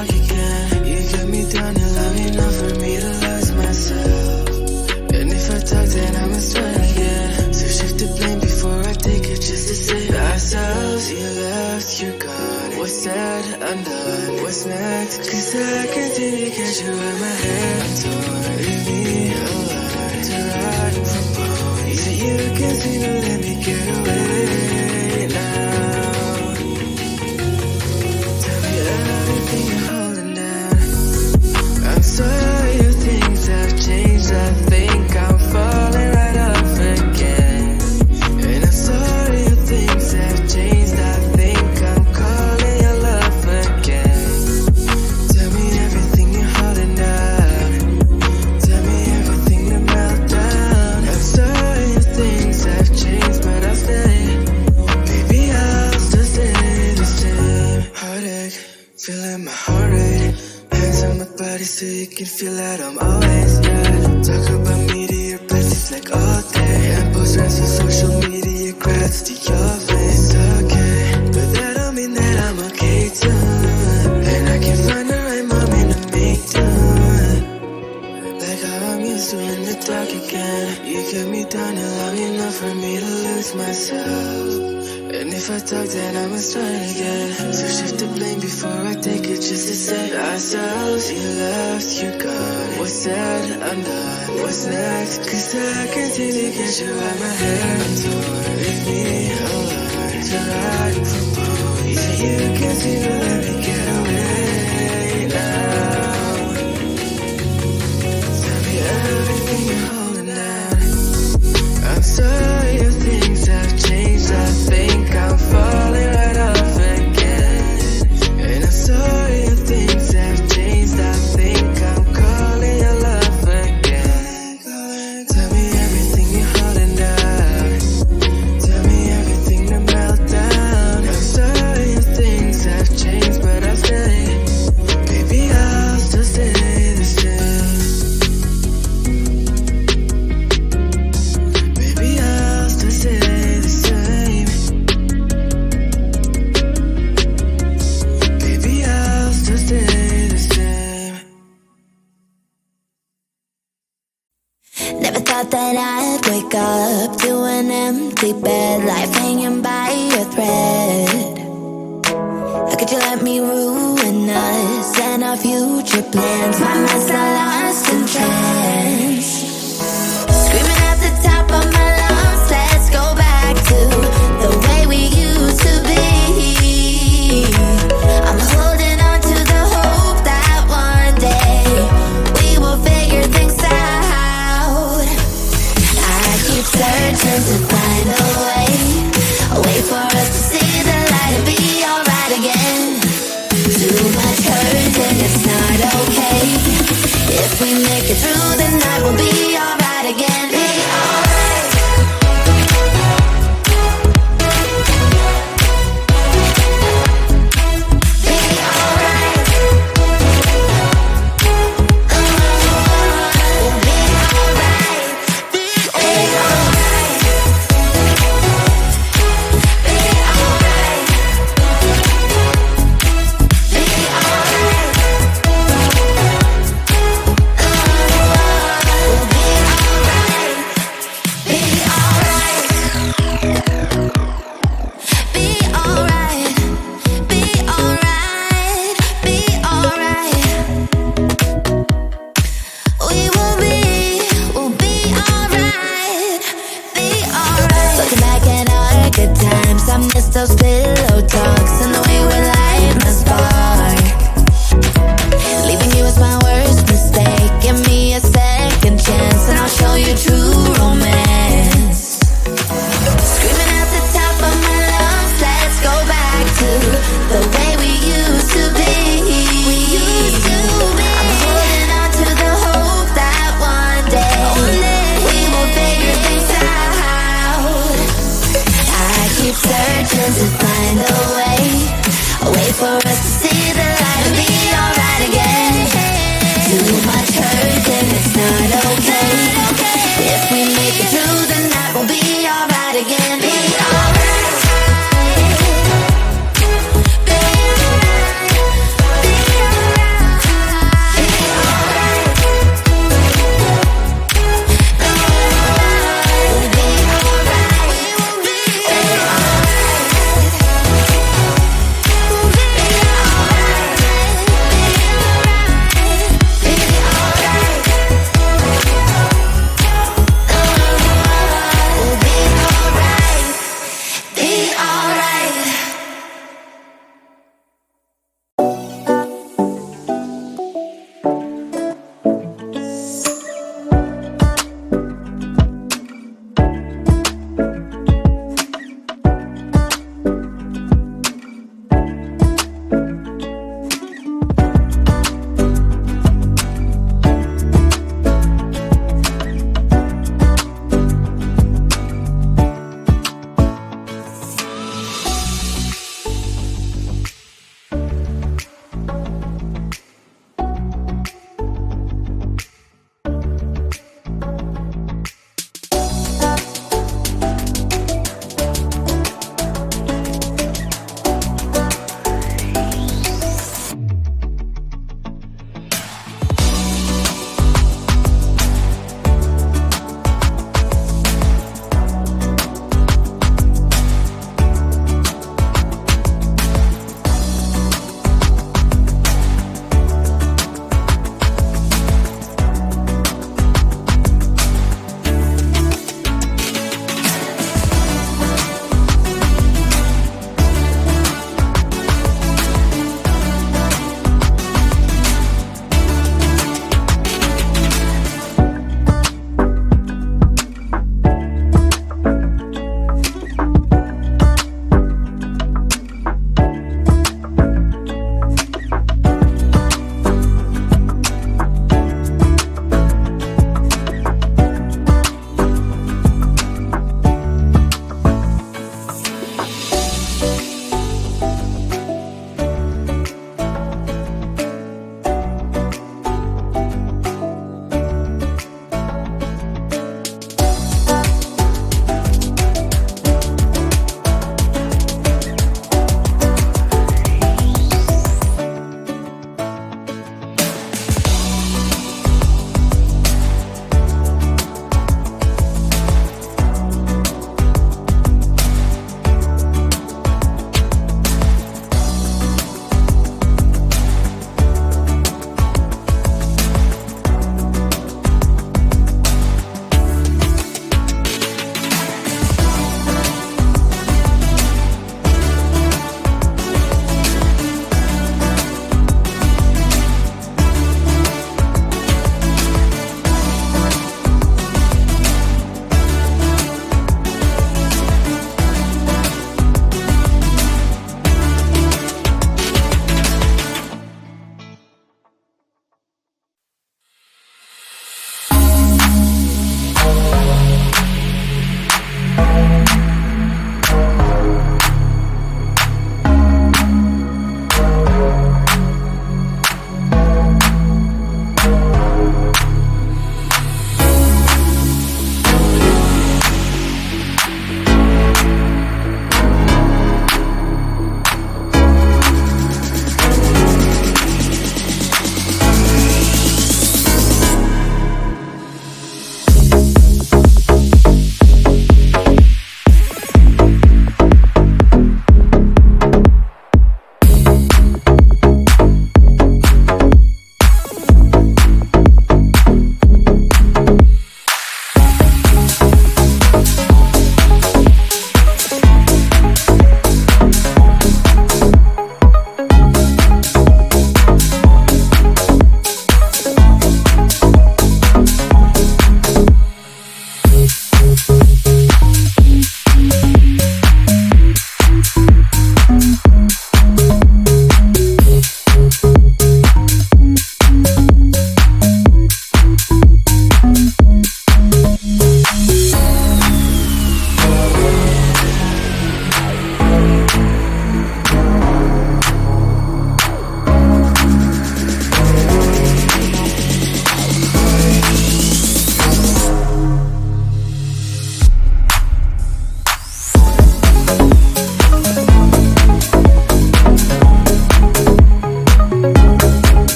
dark again. You got me down and long enough for me to lose myself. And if I talk, then I must run again. So shift the blame before I take it just to save ourselves. You left, you're gone. What's said, undone. What's next? Cause I continue to catch you by my hands. Leave me alone to ride from bone. Yeah, you can see no let me get away now. Tell me everything you're holding down. I'm sorry if things have changed. I think I'm falling right off again. And I'm sorry if things have changed. I think I'm calling your love again. Tell me everything you're holding down. Tell me everything to melt down. I'm sorry if things have changed, but I'll stay. Baby, I'll still stay the same. Heartache, feeling my heart rate. Hands on my body so you can feel that I'm always there. Talk about me to your besties like all day. And post rants on social media, grats to your face. Okay, but that don't mean that I'm okay too. And I can find the right moment to make do. Like how I'm used to in the dark again. You kept me down and long enough for me to lose myself. And if I talk, then I must try again. So shift the blame before I take it just to save ourselves. You left, you're gone. What's said, undone. What's next? Cause I continue to get you out my hands. Leave me alone to ride from bone. Yeah, you can see no let me get away now. Tell me everything you're holding down. I'm sorry if things have changed. I think I'm falling right off again. And I'm sorry if things have changed. I think I'm calling your love again. Tell me everything you're holding down. Tell me everything to melt down. I'm sorry if things have changed, but I'll stay. Baby, I'll still stay the same. Baby, I'll still stay the same. Baby, I'll still stay the same. Never thought that I'd wake up to an empty bed, life hanging by a thread. How could you let me ruin us and our future plans? My minds are lost in trance. Screaming at the top of my lungs, let's go back to the way we used to be. I'm holding on to the hope that one day we will figure things out. I keep searching to find a way for us to see the light and be alright again. Too much hurt and it's not okay. If we make it through the night, we'll be alright again. Be alright. Be alright. We'll be alright. Be alright. Be alright. Be alright. We'll be alright. Be alright. Be alright. Be alright. Be alright. We'll be alright. Be alright. Looking back at our good times, I miss those pillow talks and the way we light my spark. Leaving you was my worst mistake. Give me a second chance and I'll show you true romance. Screaming at the top of my lungs, let's go back to the way we used to be. We used to be. I'm holding on to the hope that one day we will figure things out. I keep searching to find a way